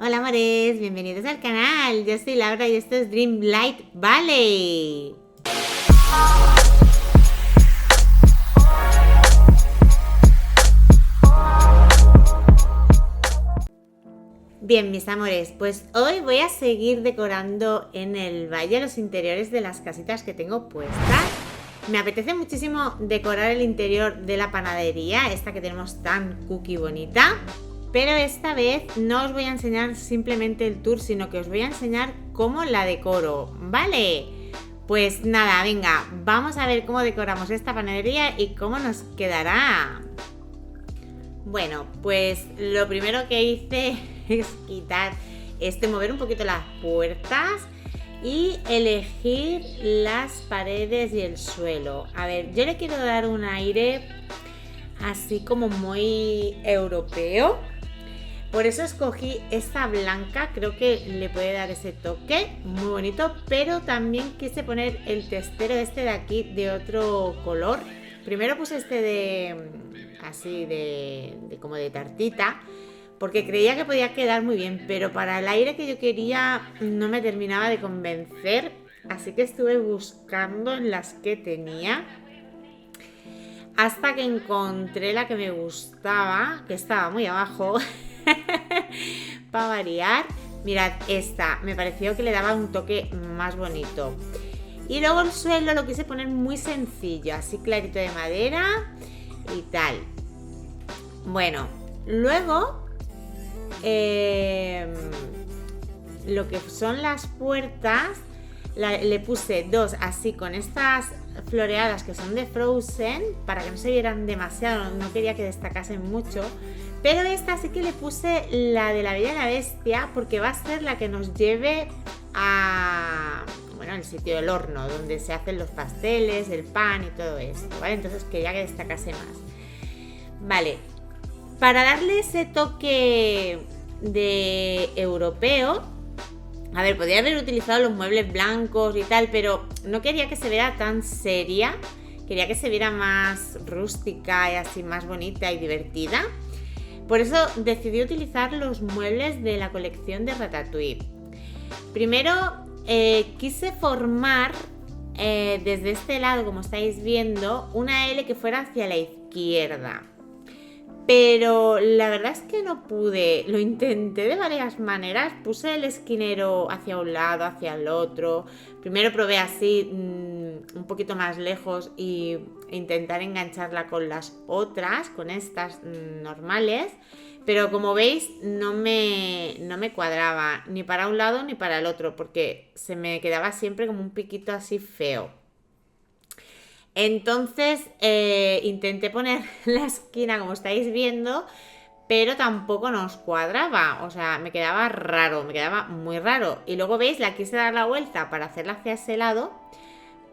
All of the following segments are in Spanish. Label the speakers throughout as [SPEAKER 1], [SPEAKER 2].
[SPEAKER 1] Hola amores, bienvenidos al canal. Yo soy Laura y esto es Dreamlight Valley. Bien, mis amores, pues hoy voy a seguir decorando en el valle los interiores de las casitas que tengo puestas. Me apetece muchísimo decorar el interior de la panadería, esta que tenemos tan cookie bonita. Pero esta vez no os voy a enseñar simplemente el tour, sino que os voy a enseñar cómo la decoro, ¿vale? Pues nada, venga, vamos a ver cómo decoramos esta panadería y cómo nos quedará. Bueno, pues lo primero que hice es mover un poquito las puertas y elegir las paredes y el suelo. A ver, yo le quiero dar un aire así como muy europeo. Por eso escogí esta blanca, creo que le puede dar ese toque muy bonito, pero también quise poner el testero este de aquí de otro color. Primero puse este de como de tartita, porque creía que podía quedar muy bien, pero para el aire que yo quería no me terminaba de convencer, así que estuve buscando en las que tenía, hasta que encontré la que me gustaba, que estaba muy abajo. Para variar, mirad, esta me pareció que le daba un toque más bonito. Y luego el suelo lo quise poner muy sencillo, así clarito de madera y tal. Bueno, luego lo que son las puertas, le puse dos así con estas floreadas que son de Frozen, para que no se vieran demasiado, no quería que destacasen mucho. Pero esta sí que le puse la de la Bella y la Bestia, porque va a ser la que nos lleve a, bueno, el sitio del horno, donde se hacen los pasteles, el pan y todo esto, ¿vale? Entonces quería que destacase más. Vale, para darle ese toque de europeo, a ver, podría haber utilizado los muebles blancos y tal, pero no quería que se viera tan seria, quería que se viera más rústica y así más bonita y divertida. Por eso decidí utilizar los muebles de la colección de Ratatouille. Primero quise formar desde este lado, como estáis viendo, una L que fuera hacia la izquierda. Pero la verdad es que no pude, lo intenté de varias maneras, puse el esquinero hacia un lado, hacia el otro. Primero probé así un poquito más lejos e intentar engancharla con las otras, con estas normales. Pero como veis no me cuadraba ni para un lado ni para el otro, porque se me quedaba siempre como un piquito así feo. Entonces intenté poner la esquina como estáis viendo, pero tampoco nos cuadraba, o sea, me quedaba raro, me quedaba muy raro. Y luego veis, la quise dar la vuelta para hacerla hacia ese lado,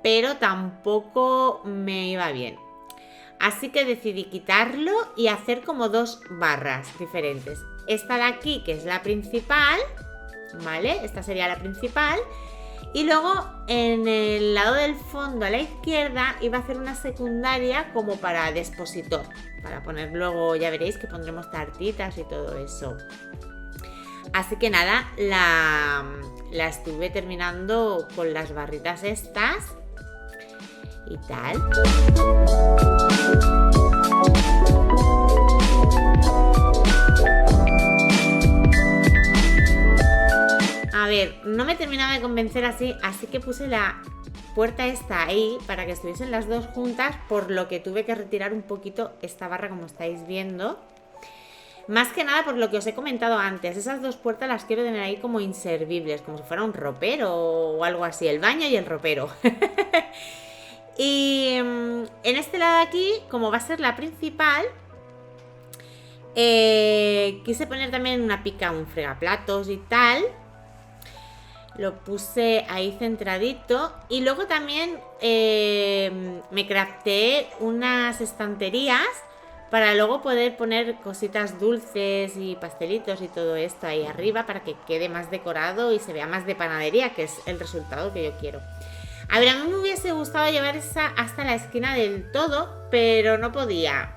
[SPEAKER 1] pero tampoco me iba bien. Así que decidí quitarlo y hacer como dos barras diferentes. Esta de aquí, que es la principal, ¿vale? Esta sería la principal. Y luego en el lado del fondo a la izquierda iba a hacer una secundaria como para expositor, para poner luego, ya veréis que pondremos tartitas y todo eso. Así que nada, la estuve terminando con las barritas estas y tal. A ver, no me terminaba de convencer así que puse la puerta esta ahí para que estuviesen las dos juntas, por lo que tuve que retirar un poquito esta barra como estáis viendo. Más que nada por lo que os he comentado antes, esas dos puertas las quiero tener ahí como inservibles, como si fuera un ropero o algo así, el baño y el ropero. Y en este lado de aquí, como va a ser la principal, quise poner también una pica, un fregaplatos y tal. Lo puse ahí centradito. Y luego también me crafteé unas estanterías para luego poder poner cositas dulces y pastelitos y todo esto ahí arriba, para que quede más decorado y se vea más de panadería, que es el resultado que yo quiero. A ver, a mí me hubiese gustado llevar esa hasta la esquina del todo, pero no podía.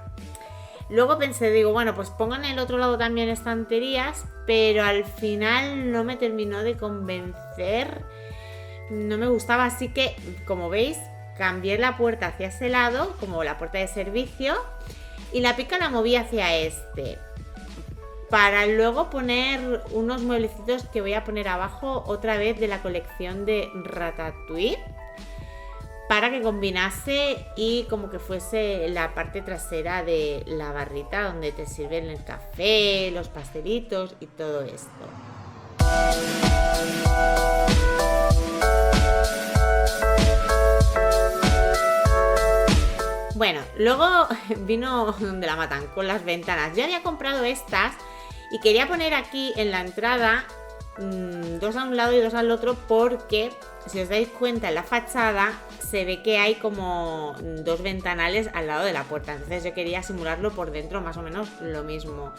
[SPEAKER 1] Luego pensé, digo, bueno, pues pongo en el otro lado también estanterías, pero al final no me terminó de convencer, no me gustaba, así que, como veis, cambié la puerta hacia ese lado, como la puerta de servicio, y la pica la moví hacia este, para luego poner unos mueblecitos que voy a poner abajo otra vez de la colección de Ratatouille, para que combinase y como que fuese la parte trasera de la barrita donde te sirven el café, los pastelitos y todo esto. Bueno, luego vino donde la matan con las ventanas. Yo había comprado estas y quería poner aquí en la entrada dos a un lado y dos al otro, porque si os dais cuenta en la fachada se ve que hay como dos ventanales al lado de la puerta, entonces yo quería simularlo por dentro más o menos lo mismo.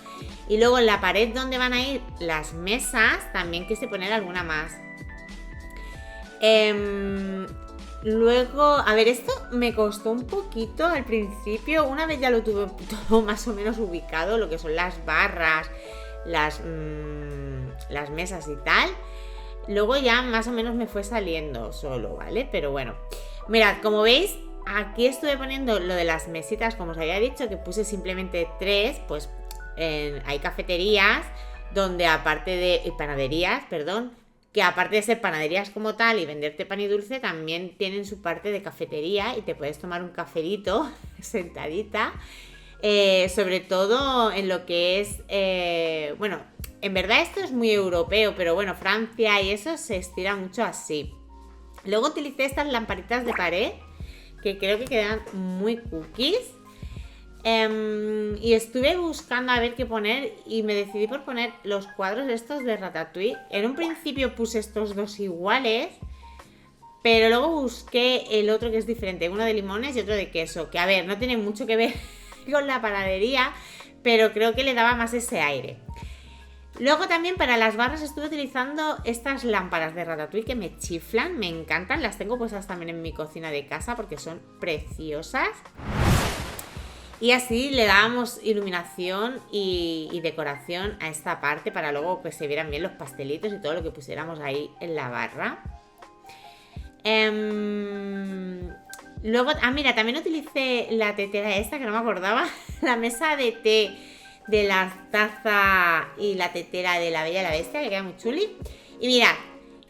[SPEAKER 1] Y luego en la pared donde van a ir las mesas también quise poner alguna más. Luego, a ver, esto me costó un poquito al principio. Una vez ya lo tuve todo más o menos ubicado, lo que son las barras, las mesas y tal. Luego ya más o menos me fue saliendo solo, ¿vale? Pero bueno, mirad, como veis, aquí estuve poniendo lo de las mesitas, como os había dicho, que puse simplemente 3, pues hay cafeterías donde aparte de panaderías, perdón, que aparte de ser panaderías como tal y venderte pan y dulce, también tienen su parte de cafetería y te puedes tomar un cafelito sentadita, sobre todo en lo que es, bueno, en verdad esto es muy europeo, pero bueno, Francia y eso se estira mucho así. Luego utilicé estas lamparitas de pared, que creo que quedan muy cookies. Y estuve buscando a ver qué poner y me decidí por poner los cuadros estos de Ratatouille. En un principio puse estos dos iguales, pero luego busqué el otro que es diferente, uno de limones y otro de queso, que a ver, no tiene mucho que ver con la panadería, pero creo que le daba más ese aire. Luego también para las barras estuve utilizando estas lámparas de Ratatouille que me chiflan, me encantan, las tengo puestas también en mi cocina de casa porque son preciosas. Y así le dábamos iluminación y decoración a esta parte para luego que se vieran bien los pastelitos y todo lo que pusiéramos ahí en la barra. Luego, mira, también utilicé la tetera esta que no me acordaba, la mesa de té de la taza y la tetera de la Bella y la Bestia, que queda muy chuli. Y mirad,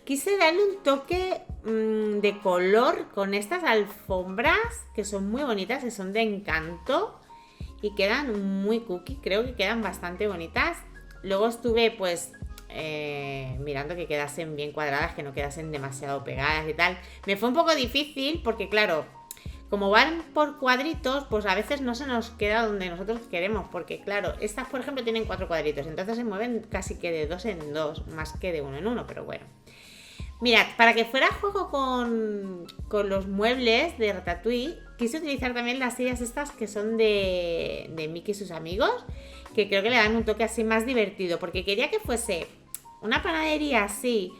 [SPEAKER 1] quise darle un toque de color con estas alfombras que son muy bonitas, que son de Encanto y quedan muy cookie, creo que quedan bastante bonitas. Luego estuve pues mirando que quedasen bien cuadradas, que no quedasen demasiado pegadas y tal. Me fue un poco difícil porque claro, como van por cuadritos, pues a veces no se nos queda donde nosotros queremos, porque claro, estas por ejemplo tienen 4 cuadritos, entonces se mueven casi que de 2 en 2, más que de 1 en 1, pero bueno. Mirad, para que fuera juego con los muebles de Ratatouille, quise utilizar también las sillas estas que son de Mickey y sus amigos, que creo que le dan un toque así más divertido, porque quería que fuese una panadería así,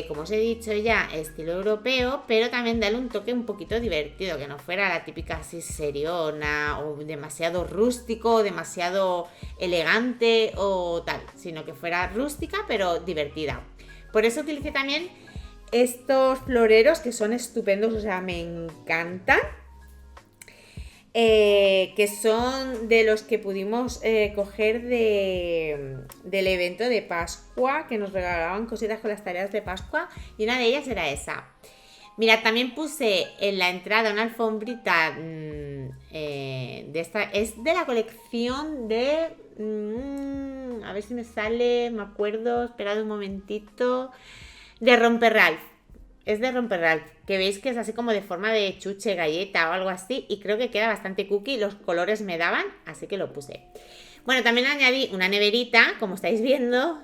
[SPEAKER 1] como os he dicho ya, estilo europeo, pero también darle un toque un poquito divertido, que no fuera la típica así seriona o demasiado rústico, o demasiado elegante o tal, sino que fuera rústica pero divertida. Por eso utilicé también estos floreros que son estupendos, o sea, me encantan. Que son de los que pudimos coger del evento de Pascua, que nos regalaban cositas con las tareas de Pascua, y una de ellas era esa. Mira, también puse en la entrada una alfombrita de esta, es de la colección de... a ver si me sale, me acuerdo, esperad un momentito, de Romper Ralph. Es de Romper Ralph, que veis que es así como de forma de chuche, galleta o algo así, y creo que queda bastante cookie, los colores me daban, así que lo puse. Bueno, también añadí una neverita, como estáis viendo,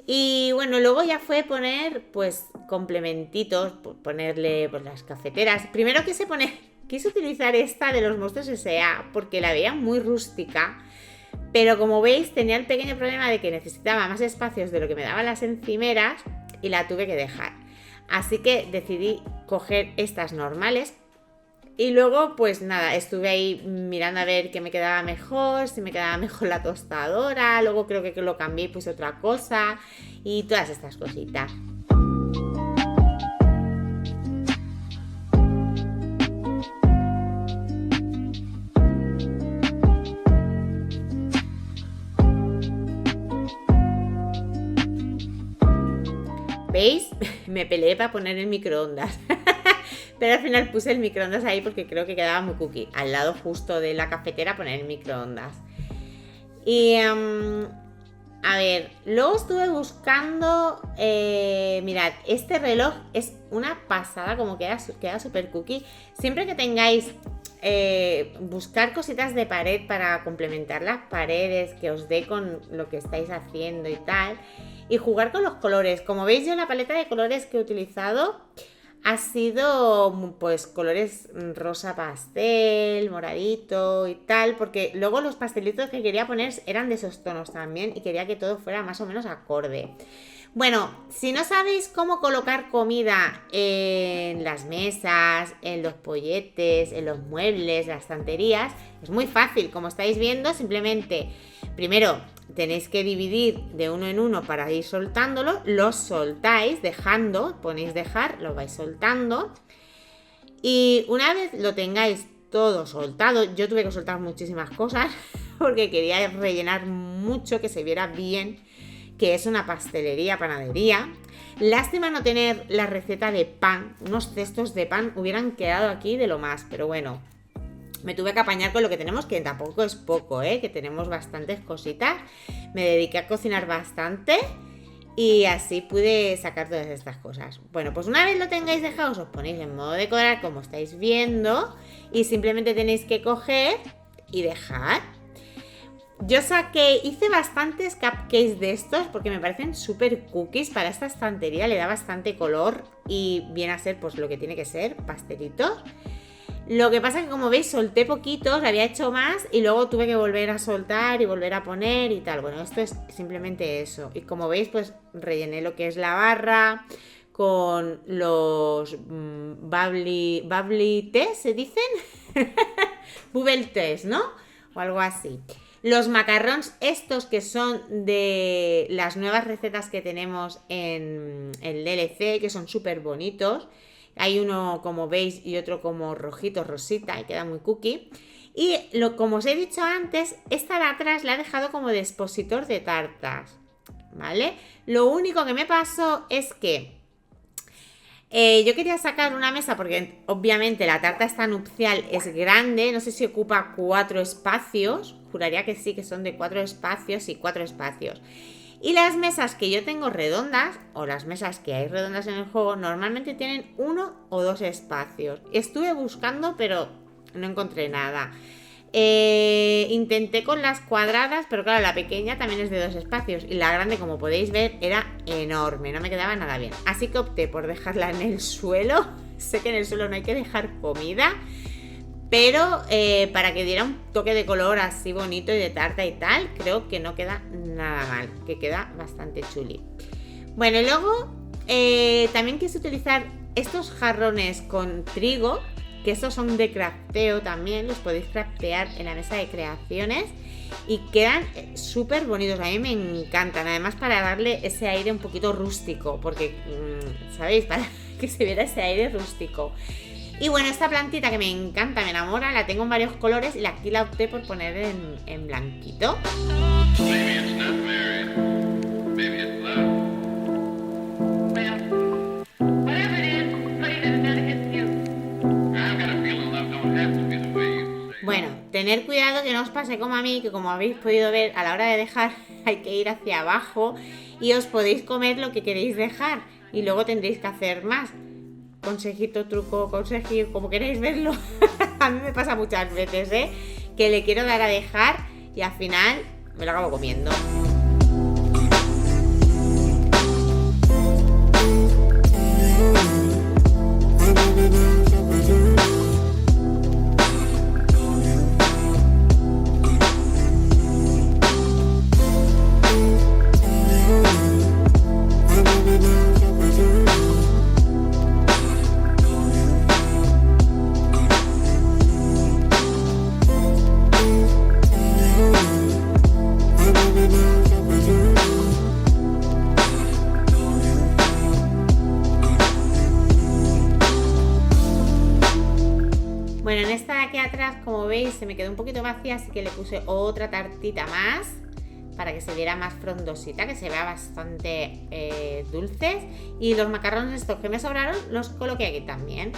[SPEAKER 1] y bueno, luego ya fue poner pues complementitos, ponerle pues las cafeteras. Primero quise utilizar esta de los Monstruos S.A. porque la veía muy rústica, pero como veis tenía el pequeño problema de que necesitaba más espacios de lo que me daban las encimeras y la tuve que dejar. Así que decidí coger estas normales Y luego, pues nada, estuve ahí mirando a ver qué me quedaba mejor, si me quedaba mejor la tostadora, luego creo que lo cambié y puse otra cosa y todas estas cositas. ¿Veis? Me peleé para poner el microondas. Pero al final puse el microondas ahí porque creo que quedaba muy cookie. Al lado justo de la cafetera poner el microondas. Y a ver, luego estuve buscando. Mirad, este reloj es una pasada, como queda súper cookie. Siempre que tengáis buscar cositas de pared para complementar las paredes, que os dé con lo que estáis haciendo y tal. Y jugar con los colores. Como veis, yo la paleta de colores que he utilizado ha sido pues colores rosa pastel, moradito y tal, porque luego los pastelitos que quería poner eran de esos tonos también y quería que todo fuera más o menos acorde. Bueno, si no sabéis cómo colocar comida en las mesas, en los polletes, en los muebles, las estanterías, es muy fácil. Como estáis viendo, simplemente, primero, tenéis que dividir de uno en uno para ir soltándolo, los soltáis dejando, ponéis dejar, lo vais soltando y una vez lo tengáis todo soltado, yo tuve que soltar muchísimas cosas porque quería rellenar mucho, que se viera bien que es una pastelería, panadería. Lástima no tener la receta de pan, unos cestos de pan hubieran quedado aquí de lo más, pero bueno, me tuve que apañar con lo que tenemos, que tampoco es poco, que tenemos bastantes cositas. Me dediqué a cocinar bastante y así pude sacar todas estas cosas. Bueno, pues una vez lo tengáis dejado, os ponéis en modo decorar como estáis viendo y simplemente tenéis que coger y dejar. Yo hice bastantes cupcakes de estos porque me parecen súper cookies. Para esta estantería le da bastante color y viene a ser pues lo que tiene que ser, pastelitos. Lo que pasa es que, como veis, solté poquitos, había hecho más y luego tuve que volver a soltar y volver a poner y tal. Bueno, esto es simplemente eso. Y como veis, pues rellené lo que es la barra con los bubbly tea, ¿se dicen? Bubble teas, ¿no? O algo así. Los macarrons estos que son de las nuevas recetas que tenemos en el DLC, que son súper bonitos. Hay uno, como veis, y otro como rojito, rosita, y queda muy cookie. Y como os he dicho antes, esta de atrás la he dejado como de expositor de tartas, ¿vale? Lo único que me pasó es que yo quería sacar una mesa porque obviamente la tarta esta nupcial es grande, no sé si ocupa 4 espacios, juraría que sí, que son de 4 espacios y 4 espacios. Y las mesas que yo tengo redondas, o las mesas que hay redondas en el juego, normalmente tienen 1 o 2 espacios. Estuve buscando, pero no encontré nada. Intenté con las cuadradas, pero claro, la pequeña también es de 2 espacios. Y la grande, como podéis ver, era enorme, no me quedaba nada bien. Así que opté por dejarla en el suelo. Sé que en el suelo no hay que dejar comida, pero para que diera un toque de color así bonito y de tarta y tal, creo que no queda nada mal, que queda bastante chuli. Bueno, y luego también quise utilizar estos jarrones con trigo, que estos son de crafteo también, los podéis craftear en la mesa de creaciones y quedan súper bonitos, a mí me encantan, además para darle ese aire un poquito rústico, porque, ¿sabéis? Para que se viera ese aire rústico. Y bueno, esta plantita que me encanta, me enamora, la tengo en varios colores y aquí la opté por poner en blanquito. Bueno, tener cuidado que no os pase como a mí, que como habéis podido ver, a la hora de dejar hay que ir hacia abajo y os podéis comer lo que queréis dejar y luego tendréis que hacer más. Consejito, truco, consejito, como queréis verlo. A mí me pasa muchas veces, que le quiero dar a dejar y al final me lo acabo comiendo. esta de aquí atrás, como veis, se me quedó un poquito vacía, así que le puse otra tartita más para que se viera más frondosita, que se vea bastante dulces. Y los macarrones estos que me sobraron los coloqué aquí también.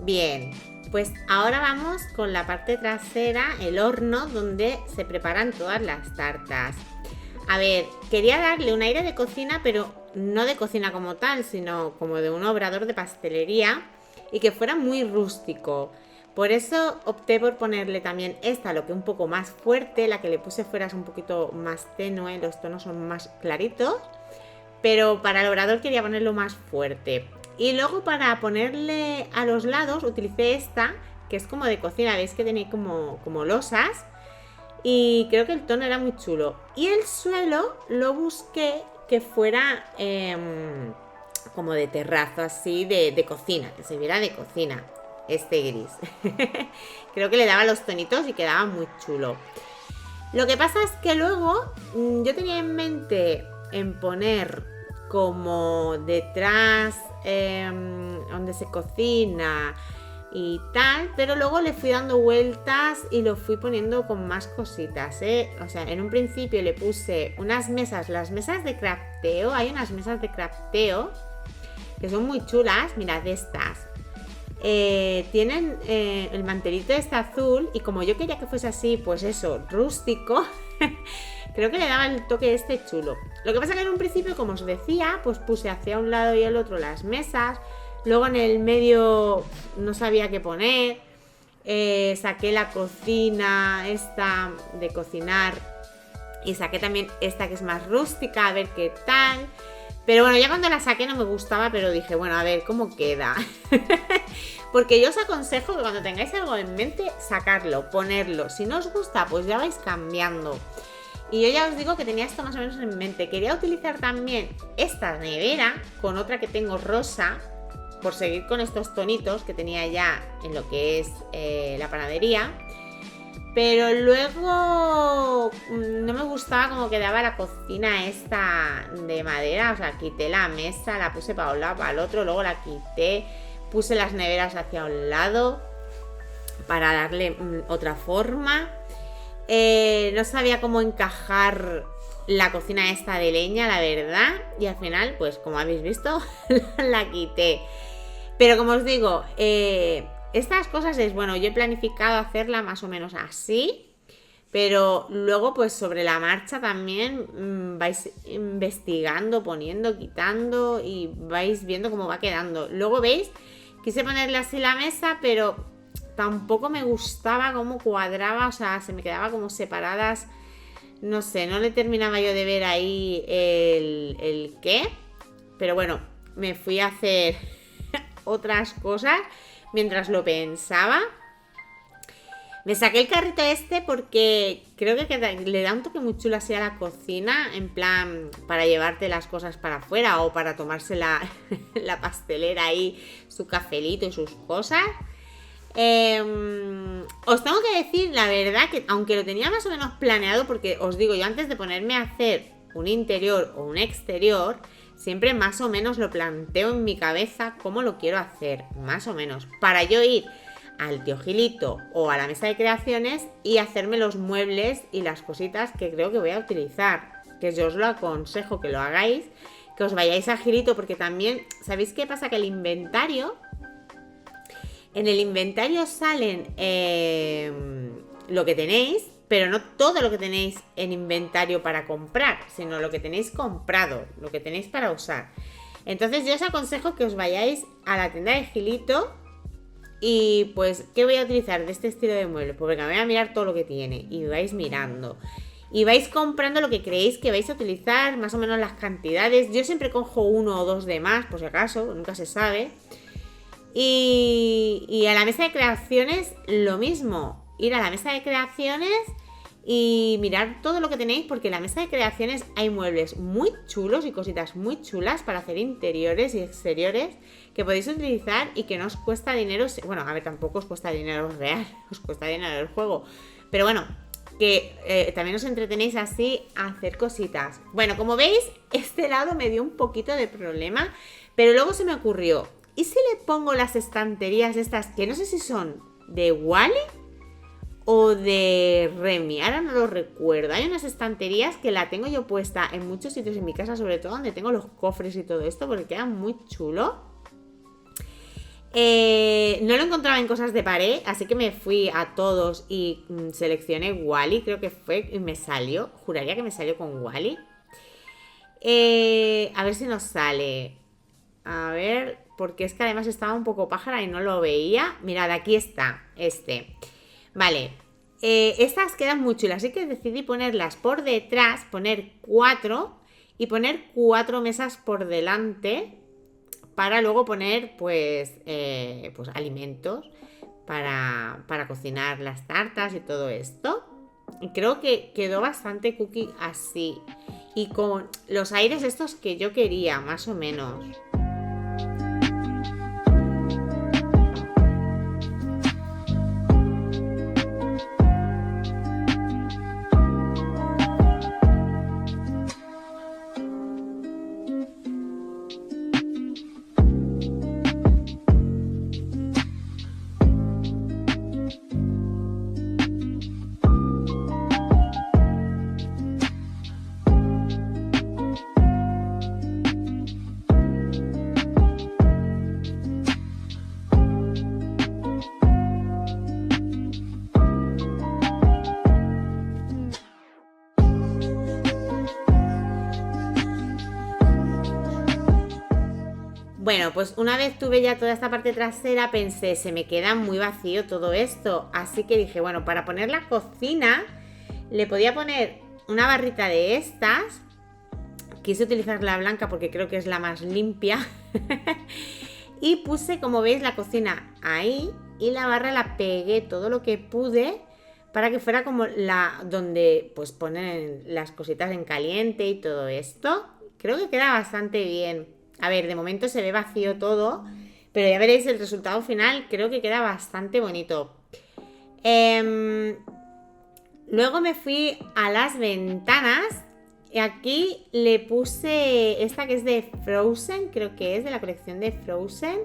[SPEAKER 1] Bien, pues ahora vamos con la parte trasera, el horno, donde se preparan todas las tartas. A ver, quería darle un aire de cocina, pero no de cocina como tal, sino como de un obrador de pastelería y que fuera muy rústico. Por eso opté por ponerle también esta, lo que un poco más fuerte, la que le puse fuera es un poquito más tenue, los tonos son más claritos, pero para el obrador quería ponerlo más fuerte. Y luego para ponerle a los lados utilicé esta, que es como de cocina, veis que tiene como losas. Y creo que el tono era muy chulo. Y el suelo lo busqué que fuera como de terrazo, así de cocina, que se viera de cocina, este gris. Creo que le daba los tonitos y quedaba muy chulo. Lo que pasa es que luego yo tenía en mente en poner como detrás donde se cocina y tal, pero luego le fui dando vueltas y lo fui poniendo con más cositas, O sea, en un principio le puse unas mesas, las mesas de crafteo, hay unas mesas de crafteo que son muy chulas, mirad estas. Tienen el mantelito este azul y como yo quería que fuese así, pues eso, rústico, creo que le daba el toque este chulo. Lo que pasa que en un principio, como os decía, pues puse hacia un lado y el otro las mesas. Luego en el medio no sabía qué poner. Saqué la cocina esta de cocinar y saqué también esta que es más rústica, a ver qué tal. Pero bueno, ya cuando la saqué no me gustaba, pero dije, bueno, a ver cómo queda. Porque yo os aconsejo que cuando tengáis algo en mente, sacarlo, ponerlo. Si no os gusta, pues ya vais cambiando. Y yo ya os digo que tenía esto más o menos en mente. Quería utilizar también esta nevera con otra que tengo rosa, por seguir con estos tonitos que tenía ya en lo que es la panadería. Pero luego no me gustaba cómo quedaba la cocina esta de madera. O sea, quité la mesa, la puse para un lado, para el otro, luego la quité, puse las neveras hacia un lado para darle otra forma. No sabía cómo encajar la cocina esta de leña, la verdad. Y al final, pues como habéis visto, la quité. Pero como os digo, estas cosas es, bueno, yo he planificado hacerla más o menos así, pero luego pues sobre la marcha también vais investigando, poniendo, quitando y vais viendo cómo va quedando. Luego veis, quise ponerle así la mesa, pero tampoco me gustaba cómo cuadraba, o sea, se me quedaba como separadas, no sé, no le terminaba yo de ver ahí el qué, pero bueno, me fui a hacer otras cosas mientras lo pensaba. Me saqué el carrito este porque creo que le da un toque muy chulo así a la cocina, en plan para llevarte las cosas para afuera o para tomarse la pastelera ahí, su cafelito y sus cosas. Os tengo que decir la verdad que aunque lo tenía más o menos planeado, porque os digo, yo antes de ponerme a hacer un interior o un exterior, siempre más o menos lo planteo en mi cabeza cómo lo quiero hacer, más o menos, para yo ir al Tío Gilito o a la mesa de creaciones y hacerme los muebles y las cositas que creo que voy a utilizar, que yo os lo aconsejo que lo hagáis, que os vayáis a Gilito, porque también, ¿sabéis qué pasa? Que el inventario, en el inventario salen lo que tenéis, pero no todo lo que tenéis en inventario para comprar, sino lo que tenéis comprado, lo que tenéis para usar. Entonces yo os aconsejo que os vayáis a la tienda de Gilito y pues, ¿qué voy a utilizar de este estilo de muebles? Pues venga, voy a mirar todo lo que tiene y vais mirando. Y vais comprando lo que creéis que vais a utilizar, más o menos las cantidades. Yo siempre cojo 1 o 2 de más, por si acaso, nunca se sabe. Y a la mesa de creaciones, lo mismo. Ir a la mesa de creaciones y mirar todo lo que tenéis, porque en la mesa de creaciones hay muebles muy chulos y cositas muy chulas para hacer interiores y exteriores que podéis utilizar y que no os cuesta dinero. Bueno, a ver, tampoco os cuesta dinero real, os cuesta dinero el juego. Pero bueno, que también os entretenéis así a hacer cositas. Bueno, como veis, este lado me dio un poquito de problema, pero luego se me ocurrió, ¿y si le pongo las estanterías estas, que no sé si son de Wally o de Remy? Ahora no lo recuerdo. Hay unas estanterías que la tengo yo puesta en muchos sitios en mi casa, sobre todo donde tengo los cofres y todo esto, porque queda muy chulo. No lo encontraba en cosas de pared, así que me fui a todos y seleccioné Wally, creo que fue, y me salió, juraría que me salió con Wally. A ver si nos sale. A ver, porque es que además estaba un poco pájara y no lo veía. Mirad, aquí está, este. Vale, estas quedan muy chulas, así que decidí ponerlas por detrás, poner 4 y poner 4 mesas por delante, para luego poner pues alimentos para cocinar las tartas y todo esto. Y creo que quedó bastante cookie así. Y con los aires estos que yo quería, más o menos. Bueno, pues una vez tuve ya toda esta parte trasera, pensé, se me queda muy vacío todo esto. Así que dije, bueno, para poner la cocina, le podía poner una barrita de estas. Quise utilizar la blanca porque creo que es la más limpia. Y puse, como veis, la cocina ahí. Y la barra la pegué todo lo que pude para que fuera como la donde pues ponen las cositas en caliente y todo esto. Creo que queda bastante bien. A ver, de momento se ve vacío todo, pero ya veréis el resultado final, creo que queda bastante bonito. Luego me fui a las ventanas y aquí le puse esta que es de Frozen, creo que es de la colección de Frozen.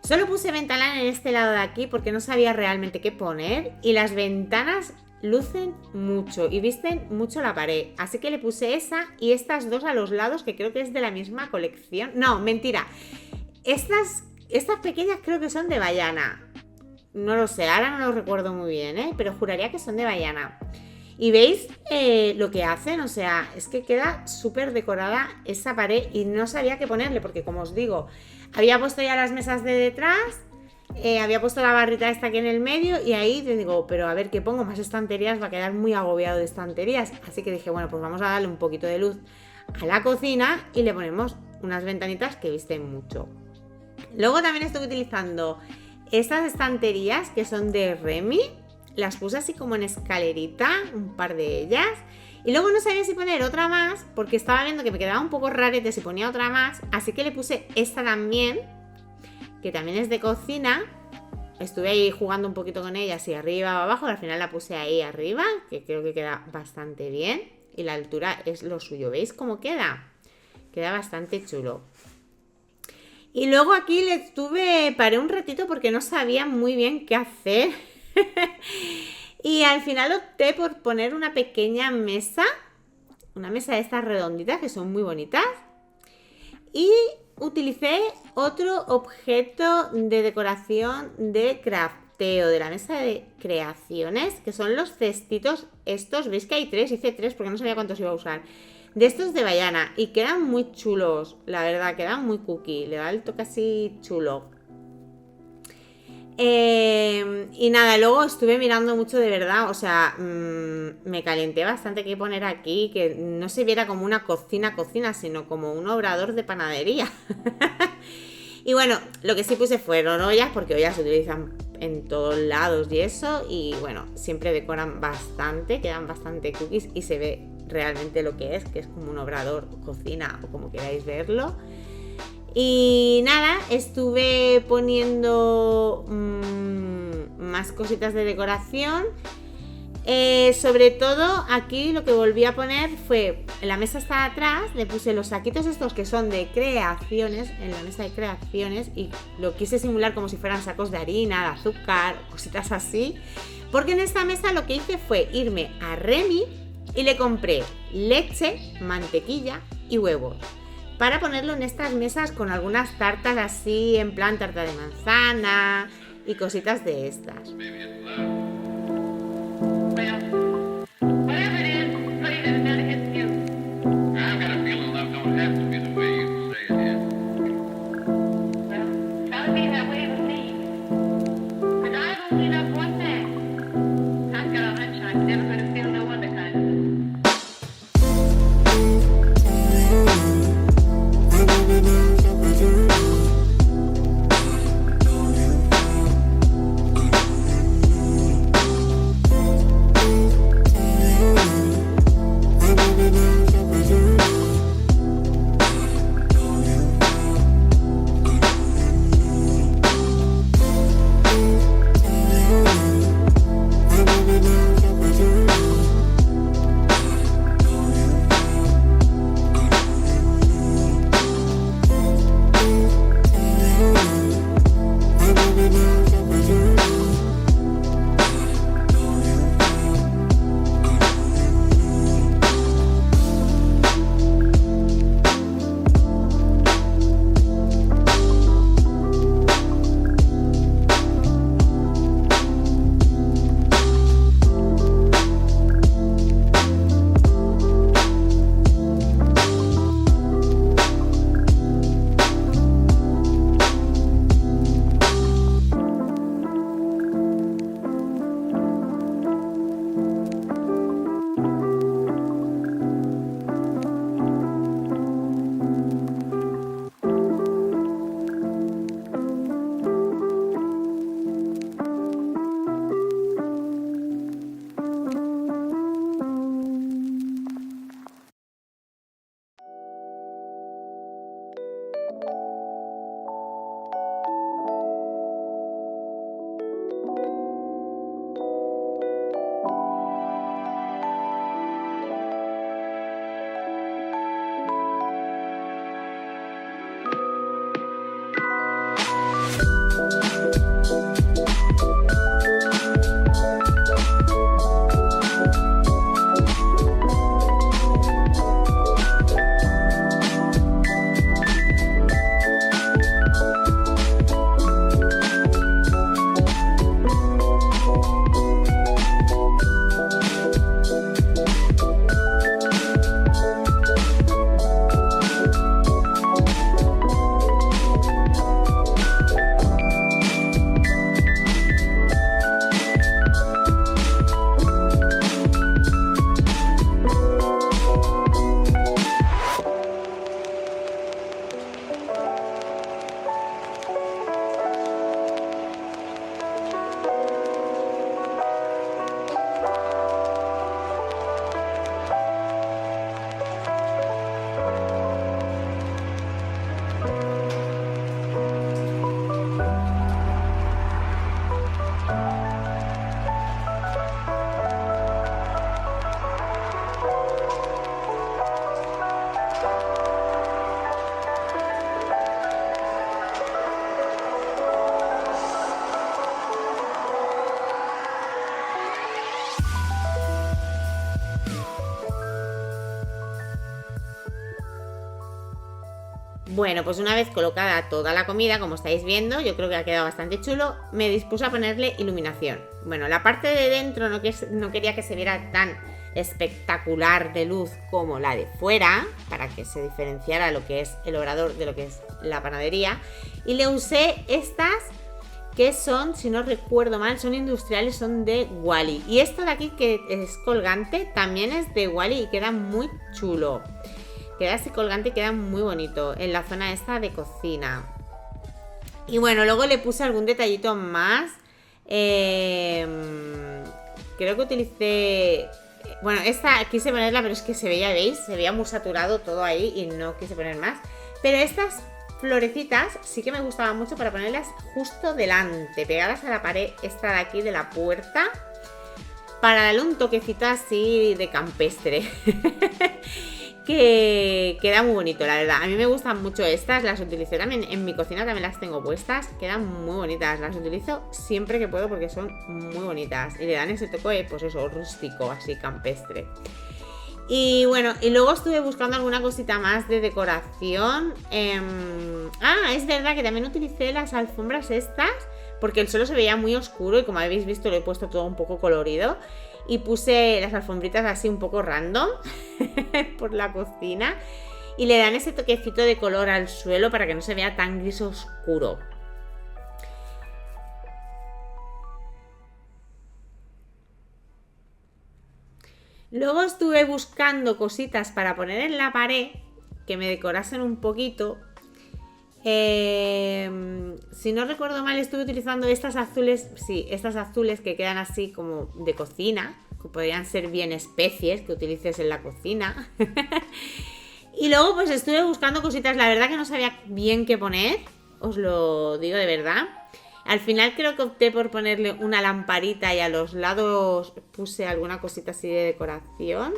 [SPEAKER 1] Solo puse ventana en este lado de aquí porque no sabía realmente qué poner y las ventanas lucen mucho y visten mucho la pared, así que le puse esa y estas dos a los lados, que creo que es de la misma colección. No, mentira, estas pequeñas creo que son de Bayana, no lo sé, ahora no lo recuerdo muy bien, pero juraría que son de Bayana. Y veis lo que hacen, o sea, es que queda súper decorada esa pared y no sabía qué ponerle, porque como os digo, había puesto ya las mesas de detrás. Había puesto la barrita esta aquí en el medio y ahí te digo, pero a ver qué pongo, más estanterías, va a quedar muy agobiado de estanterías. Así que dije, bueno, pues vamos a darle un poquito de luz a la cocina y le ponemos unas ventanitas que visten mucho. Luego también estoy utilizando estas estanterías que son de Remy. Las puse así como en escalerita, un par de ellas. Y luego no sabía si poner otra más porque estaba viendo que me quedaba un poco rarete si ponía otra más. Así que le puse esta también, que también es de cocina. Estuve ahí jugando un poquito con ella, así arriba o abajo, al final la puse ahí arriba, que creo que queda bastante bien. Y la altura es lo suyo, ¿veis cómo queda? Queda bastante chulo. Y luego aquí paré un ratito porque no sabía muy bien qué hacer. Y al final opté por poner una pequeña mesa, una mesa de estas redonditas que son muy bonitas. Y utilicé otro objeto de decoración de Craftel, sorteo de la mesa de creaciones, que son los cestitos estos. Veis que hay 3, hice 3 porque no sabía cuántos iba a usar. De estos de Bayana, y quedan muy chulos, la verdad, quedan muy cookie, le da el toque así chulo. Y nada, luego estuve mirando mucho de verdad, o sea, me calenté bastante que poner aquí, que no se viera como una cocina, sino como un obrador de panadería. Y bueno, lo que sí puse fueron ollas, porque ollas se utilizan en todos lados y eso, y bueno, siempre decoran bastante, quedan bastante cookies y se ve realmente lo que es como un obrador, cocina o como queráis verlo. Y nada, estuve poniendo más cositas de decoración. Sobre todo aquí lo que volví a poner fue, en la mesa está atrás, le puse los saquitos estos que son de creaciones, en la mesa de creaciones, y lo quise simular como si fueran sacos de harina, de azúcar, cositas así, porque en esta mesa lo que hice fue irme a Remy y le compré leche, mantequilla y huevos, para ponerlo en estas mesas con algunas tartas así, en plan tarta de manzana y cositas de estas. Bueno, pues una vez colocada toda la comida, como estáis viendo, yo creo que ha quedado bastante chulo, me dispuse a ponerle iluminación. Bueno, la parte de dentro no quería que se viera tan espectacular de luz como la de fuera, para que se diferenciara lo que es el obrador de lo que es la panadería, y le usé estas que son, si no recuerdo mal, son industriales, son de Wally. Y esto de aquí que es colgante también es de Wally y queda muy chulo. Queda así colgante y queda muy bonito en la zona esta de cocina. Y bueno, luego le puse algún detallito más. Creo que utilicé... Bueno, esta quise ponerla, pero es que se veía, ¿veis? Se veía muy saturado todo ahí y no quise poner más. Pero estas florecitas sí que me gustaban mucho para ponerlas justo delante, pegadas a la pared esta de aquí de la puerta, para darle un toquecito así de campestre. Que queda muy bonito, la verdad. A mí me gustan mucho estas, las utilizo también en mi cocina, también las tengo puestas, quedan muy bonitas, las utilizo siempre que puedo porque son muy bonitas y le dan ese toque, pues eso, rústico, así campestre. Y bueno, y luego estuve buscando alguna cosita más de decoración. Es verdad que también utilicé las alfombras estas, porque el suelo se veía muy oscuro y como habéis visto lo he puesto todo un poco colorido. Y puse las alfombritas así un poco random por la cocina. Y le dan ese toquecito de color al suelo para que no se vea tan gris oscuro. Luego estuve buscando cositas para poner en la pared que me decorasen un poquito. Si no recuerdo mal, estuve utilizando estas azules. Sí, estas azules que quedan así como de cocina, que podrían ser bien especies que utilices en la cocina. Y luego pues estuve buscando cositas. La verdad que no sabía bien qué poner, os lo digo de verdad. Al final creo que opté por ponerle una lamparita y a los lados puse alguna cosita así de decoración.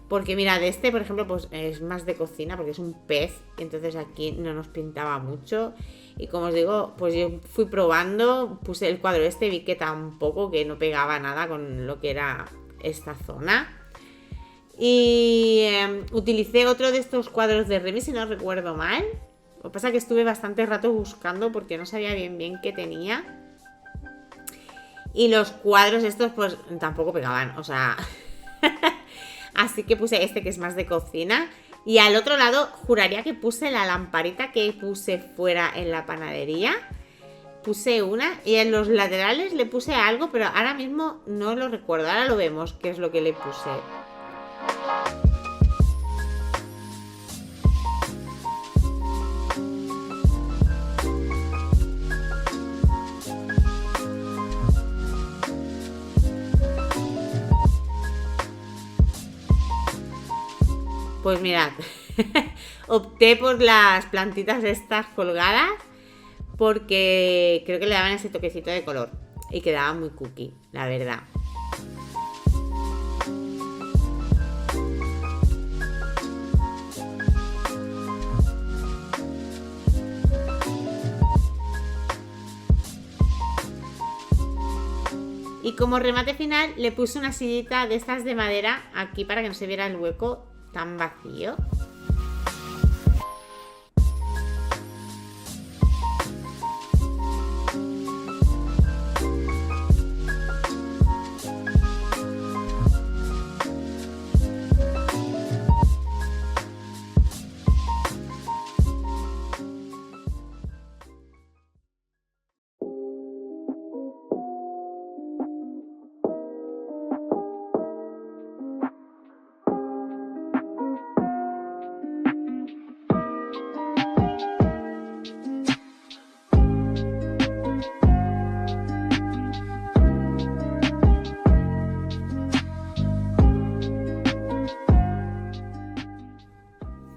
[SPEAKER 1] Porque mira, de este, por ejemplo, pues es más de cocina porque es un pez. Y entonces aquí no nos pintaba mucho. Y como os digo, pues yo fui probando, puse el cuadro este, vi que tampoco, que no pegaba nada con lo que era esta zona. Y utilicé otro de estos cuadros de Remy, si no recuerdo mal. Lo que pasa es que estuve bastante rato buscando porque no sabía bien qué tenía. Y los cuadros estos pues tampoco pegaban, o sea... Así que puse este que es más de cocina. Y al otro lado juraría que puse la lamparita que puse fuera en la panadería. Puse una y en los laterales le puse algo, pero ahora mismo no lo recuerdo. Ahora lo vemos qué es lo que le puse. Pues mirad, opté por las plantitas estas colgadas porque creo que le daban ese toquecito de color y quedaba muy cookie, la verdad. Y como remate final le puse una sillita de estas de madera aquí para que no se viera el hueco tan vacío.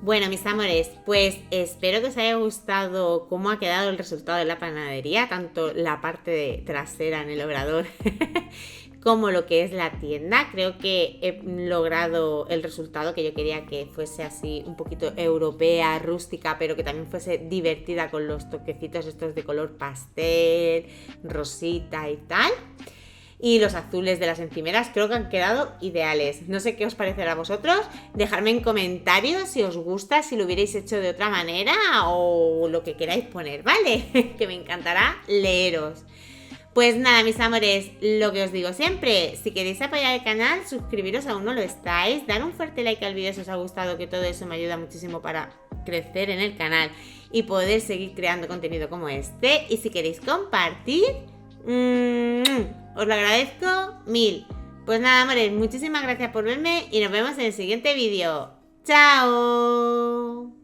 [SPEAKER 1] Bueno, mis amores, pues espero que os haya gustado cómo ha quedado el resultado de la panadería, tanto la parte trasera en el obrador como lo que es la tienda. Creo que he logrado el resultado que yo quería, que fuese así un poquito europea, rústica, pero que también fuese divertida con los toquecitos estos de color pastel, rosita y tal. Y los azules de las encimeras creo que han quedado ideales. No sé qué os parecerá a vosotros. Dejadme en comentarios si os gusta, si lo hubierais hecho de otra manera o lo que queráis poner, ¿vale? Que me encantará leeros. Pues nada, mis amores, lo que os digo siempre, si queréis apoyar el canal, suscribiros aún no lo estáis, dar un fuerte like al vídeo si os ha gustado, que todo eso me ayuda muchísimo para crecer en el canal y poder seguir creando contenido como este. Y si queréis compartir, os lo agradezco mil. Pues nada, amores, muchísimas gracias por verme y nos vemos en el siguiente vídeo. ¡Chao!